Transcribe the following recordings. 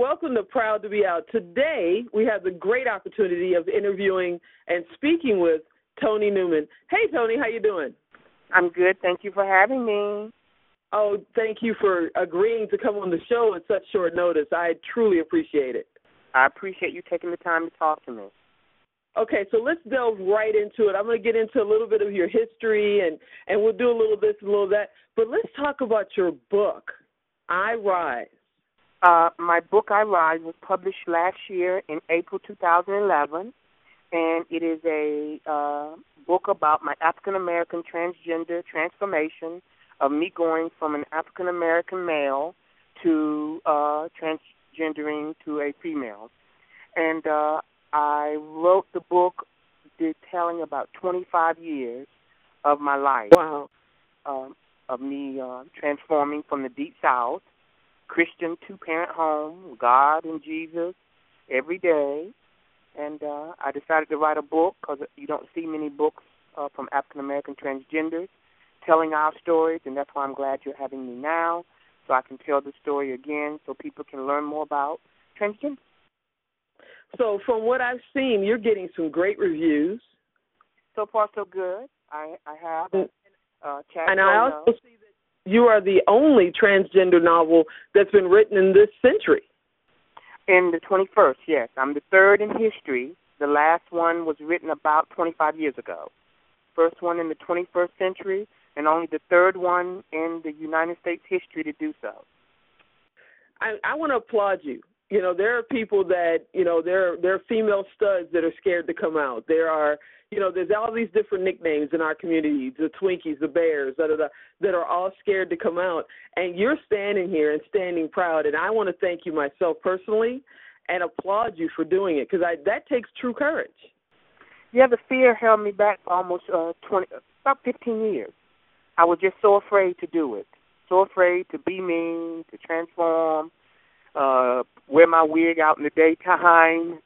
welcome to Proud to Be Out. Today, we have the great opportunity of interviewing and speaking with Toni Newman. Hey, Toni, how you doing? I'm good. Thank you for having me. Oh, thank you for agreeing to come on the show at such short notice. I truly appreciate it. I appreciate you taking the time to talk to me. Okay, so let's delve right into it. I'm going to get into a little bit of your history, and we'll do a little this and a little that. But let's talk about your book, I Rise. My book, I Rise, was published last year in April 2011, and it is a book about my African-American transgender transformation of me going from an African-American male to transgendering to a female. And I wrote the book detailing about 25 years of my life. Wow. Of me transforming from the Deep South, Christian two-parent home, God and Jesus every day. And I decided to write a book because you don't see many books from African-American transgenders telling our stories, and that's why I'm glad you're having me now, so I can tell the story again so people can learn more about transgender. So from what I've seen, you're getting some great reviews. So far, so good. I have chat. And I also see that you are the only transgender novel that's been written in this century. In the 21st, yes. I'm the third in history. The last one was written about 25 years ago. First one in the 21st century, and only the third one in the United States history to do so. I want to applaud you. You know, there are people that, you know, there are female studs that are scared to come out. There are, you know, there's all these different nicknames in our community, the Twinkies, the Bears, that are all scared to come out. And you're standing here and standing proud, and I want to thank you myself personally and applaud you for doing it, because that takes true courage. Yeah, the fear held me back for almost about 15 years. I was just so afraid to do it, so afraid to be me, to transform, wear my wig out in the daytime,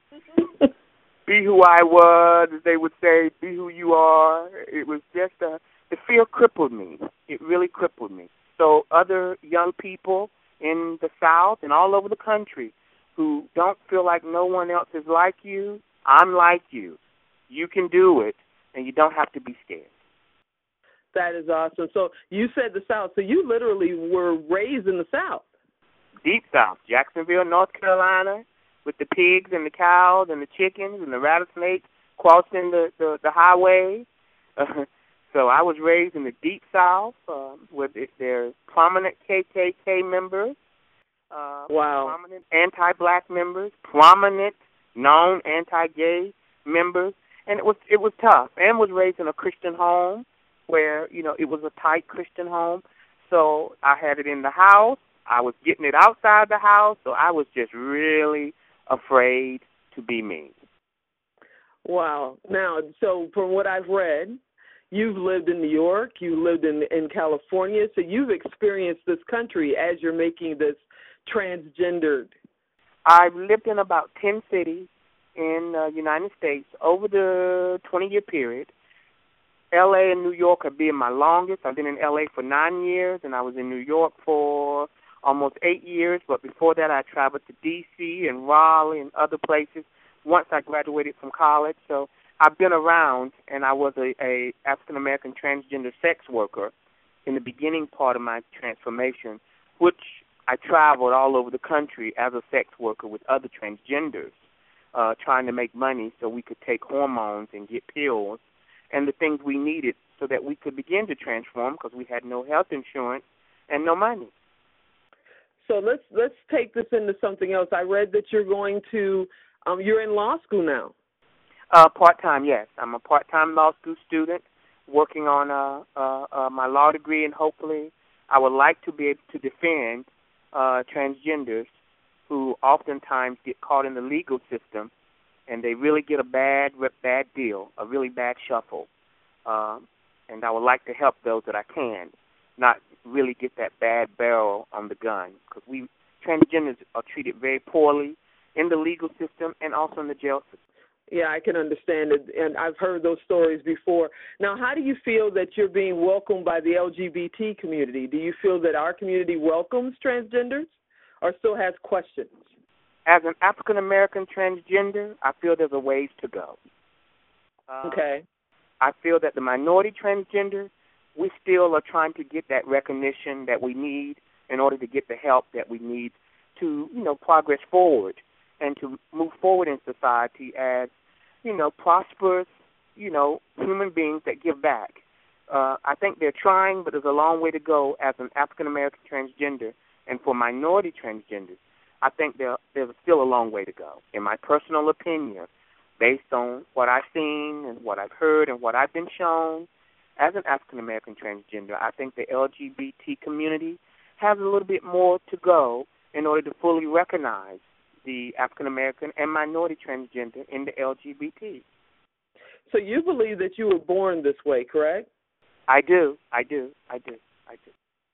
be who I was, as they would say, be who you are. It was just, the fear crippled me. It really crippled me. So other young people in the South and all over the country who don't feel like no one else is like you, I'm like you. You can do it, and you don't have to be scared. That is awesome. So you said the South, so you literally were raised in the South. Deep South, Jacksonville, North Carolina, with the pigs and the cows and the chickens and the rattlesnakes crossing the highway. So I was raised in the Deep South, where there's prominent KKK members, wow, prominent anti-black members, prominent known anti-gay members, and it was tough. And was raised in a Christian home where, you know, it was a tight Christian home. So I had it in the house. I was getting it outside the house, so I was just really afraid to be me. Wow. Now, so from what I've read, you've lived in New York, you lived in California, so you've experienced this country as you're making this transgendered. I've lived in about 10 cities in the United States over the 20-year period. L.A. and New York have been my longest. I've been in L.A. for 9 years, and I was in New York for almost 8 years. But before that, I traveled to D.C. and Raleigh and other places once I graduated from college. So I've been around, and I was a African-American transgender sex worker in the beginning part of my transformation, which I traveled all over the country as a sex worker with other transgenders, trying to make money so we could take hormones and get pills and the things we needed so that we could begin to transform because we had no health insurance and no money. So let's take this into something else. I read that you're going to, you're in law school now. Part-time, yes. I'm a part-time law school student working on my law degree, and hopefully I would like to be able to defend transgenders who oftentimes get caught in the legal system and they really get a bad deal, a really bad shuffle. And I would like to help those that I can, not really get that bad barrel on the gun, because transgenders are treated very poorly in the legal system and also in the jail system. Yeah, I can understand it, and I've heard those stories before. Now, how do you feel that you're being welcomed by the LGBT community? Do you feel that our community welcomes transgenders or still has questions? As an African-American transgender, I feel there's a ways to go. Okay. I feel that the minority transgender, we still are trying to get that recognition that we need in order to get the help that we need to, progress forward and to move forward in society as, prosperous, human beings that give back. I think they're trying, but there's a long way to go as an African-American transgender. And for minority transgenders, I think there's still a long way to go. In my personal opinion, based on what I've seen and what I've heard and what I've been shown, as an African-American transgender, I think the LGBT community has a little bit more to go in order to fully recognize the African-American and minority transgender in the LGBT. So you believe that you were born this way, correct? I do.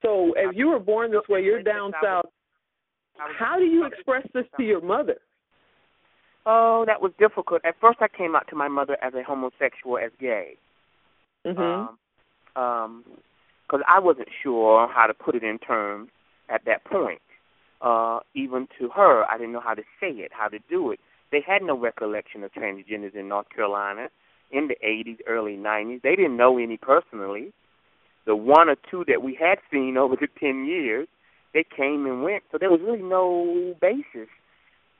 So if you were born this way, you're down south. How do you express this to your mother? Oh, that was difficult. At first I came out to my mother as a homosexual, as gay. Because I wasn't sure how to put it in terms at that point. Even to her, I didn't know how to say it, how to do it. They had no recollection of transgenders in North Carolina in the 80s, early 90s. They didn't know any personally. The one or two that we had seen over the 10 years, they came and went. So there was really no basis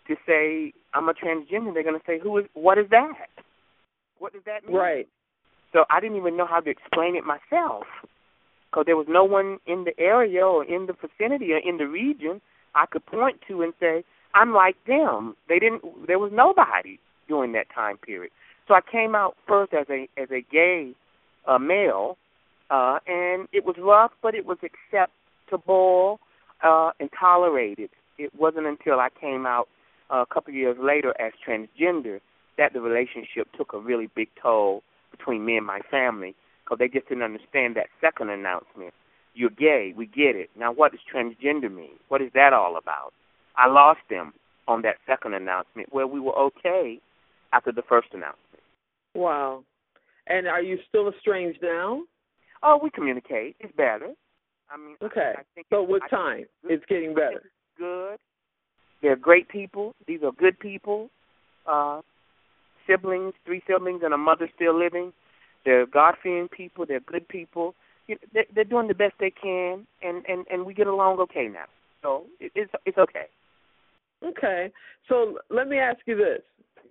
to say, I'm a transgender. They're going to say, what is that? What does that mean? Right. So I didn't even know how to explain it myself because there was no one in the area or in the vicinity or in the region I could point to and say, I'm like them. There was nobody during that time period. So I came out first as a gay male, and it was rough, but it was acceptable and tolerated. It wasn't until I came out a couple of years later as transgender that the relationship took a really big toll between me and my family because they just didn't understand that second announcement. You're gay, we get it. Now what does transgender mean? What is that all about? I lost them on that second announcement where we were okay after the first announcement. Wow. And are you still estranged now? Oh, we communicate. It's better. I mean, okay. I think so with time, it's getting better. It's good. They're great people. These are good people. Siblings, 3 siblings and a mother still living. They're God-fearing people. They're good people. They're doing the best they can, and we get along okay now. So it's okay. Okay. So let me ask you this.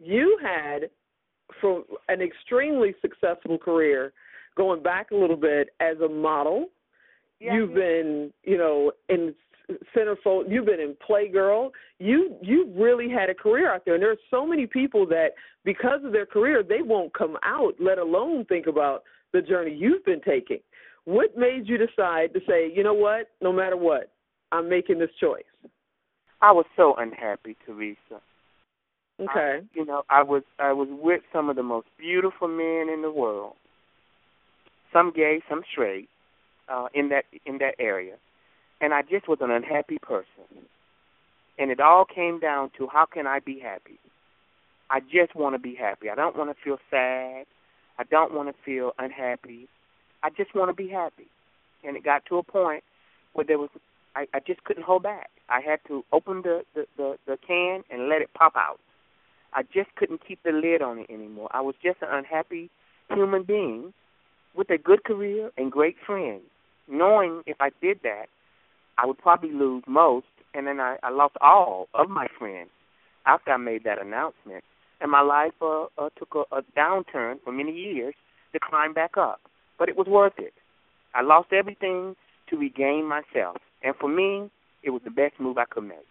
You had from an extremely successful career going back a little bit as a model. Yeah, you've been, in centerfold. You've been in Playgirl. You've really had a career out there. And there's so many people that because of their career, they won't come out, let alone think about the journey you've been taking. What made you decide to say, you know what, no matter what, I'm making this choice? I was so unhappy, Teresa. Okay. I was with some of the most beautiful men in the world. Some gay, some straight, in that area. And I just was an unhappy person. And it all came down to how can I be happy? I just want to be happy. I don't want to feel sad. I don't want to feel unhappy. I just want to be happy. And it got to a point where I just couldn't hold back. I had to open the can and let it pop out. I just couldn't keep the lid on it anymore. I was just an unhappy human being with a good career and great friends, knowing if I did that, I would probably lose most, and then I lost all of my friends after I made that announcement. And my life took a downturn for many years to climb back up. But it was worth it. I lost everything to regain myself. And for me, it was the best move I could make.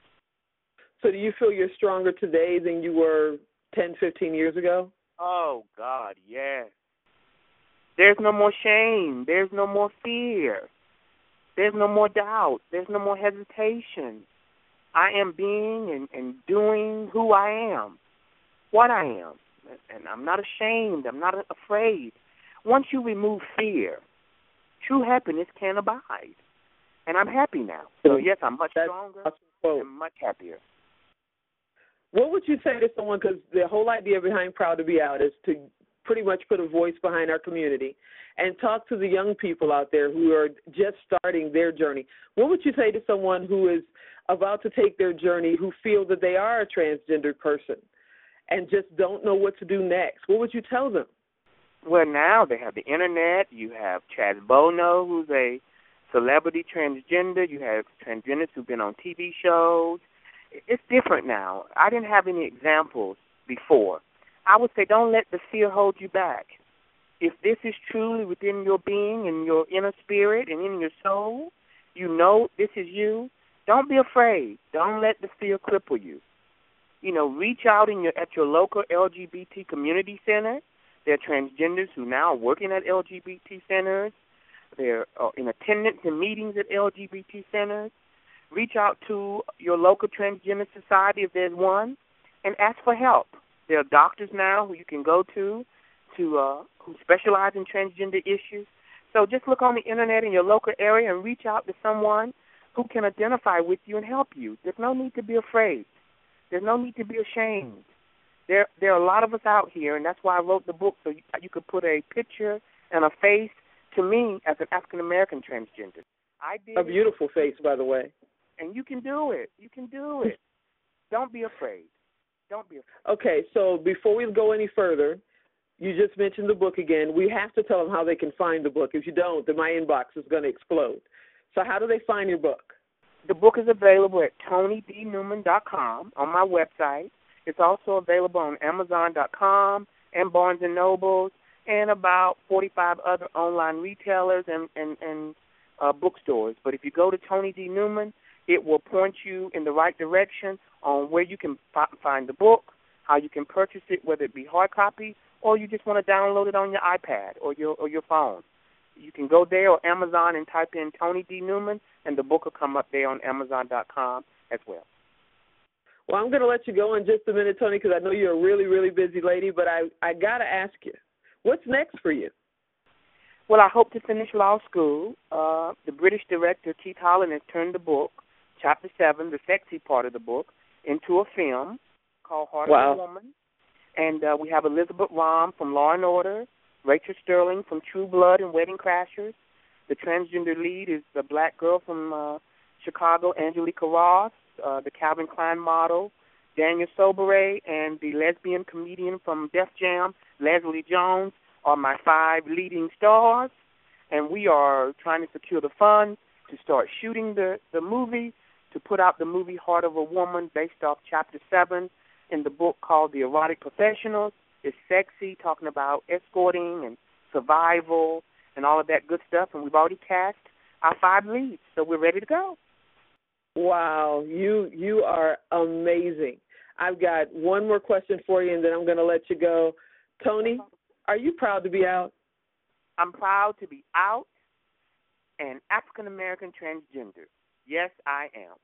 So do you feel you're stronger today than you were 10, 15 years ago? Oh, God, yes. There's no more shame. There's no more fear. There's no more doubt. There's no more hesitation. I am being and doing who I am, what I am. And I'm not ashamed. I'm not afraid. Once you remove fear, true happiness can abide. And I'm happy now. So, yes, I'm much stronger and much happier. What would you say to someone, because the whole idea behind Proud to Be Out is to pretty much put a voice behind our community and talk to the young people out there who are just starting their journey. What would you say to someone who is about to take their journey who feel that they are a transgendered person and just don't know what to do next? What would you tell them? Well, now they have the Internet. You have Chaz Bono, who's a celebrity transgender. You have transgenders who've been on TV shows. It's different now. I didn't have any examples before. I would say don't let the fear hold you back. If this is truly within your being and your inner spirit and in your soul, you know this is you, don't be afraid. Don't let the fear cripple you. You know, reach out at your local LGBT community center. There are transgenders who now are working at LGBT centers. They're in attendance in meetings at LGBT centers. Reach out to your local transgender society if there's one, and ask for help. There are doctors now who you can go to who specialize in transgender issues. So just look on the Internet in your local area and reach out to someone who can identify with you and help you. There's no need to be afraid. There's no need to be ashamed. There are a lot of us out here, and that's why I wrote the book, so you could put a picture and a face to me as an African-American transgender. I did a beautiful face, by the way. And you can do it. You can do it. Don't be afraid. Don't be afraid. Okay, so before we go any further, you just mentioned the book again. We have to tell them how they can find the book. If you don't, then my inbox is going to explode. So how do they find your book? The book is available at ToniDNewman.com on my website. It's also available on Amazon.com and Barnes & Nobles and about 45 other online retailers and bookstores. But if you go to Toni D. Newman, it will point you in the right direction on where you can find the book, how you can purchase it, whether it be hard copy or you just want to download it on your iPad or your phone. You can go there or Amazon and type in Toni D. Newman, and the book will come up there on Amazon.com as well. Well, I'm going to let you go in just a minute, Toni, because I know you're a really, really busy lady, but I got to ask you, what's next for you? Well, I hope to finish law school. The British director, Keith Holland, has turned the book, Chapter 7, the sexy part of the book, into a film called Heart of a Woman. And we have Elizabeth Rahm from Law & Order, Rachel Sterling from True Blood and Wedding Crashers. The transgender lead is the black girl from Chicago, Angelica Ross, the Calvin Klein model, Daniel Sobere, and the lesbian comedian from Def Jam, Leslie Jones, are my 5 leading stars. And we are trying to secure the funds to start shooting the movie, to put out the movie Heart of a Woman based off Chapter 7 in the book called The Erotic Professionals. It's sexy, talking about escorting and survival and all of that good stuff. And we've already cast our 5 leads, so we're ready to go. Wow, you are amazing. I've got one more question for you, and then I'm going to let you go. Toni, are you proud to be out? I'm proud to be out and African-American transgender. Yes, I am.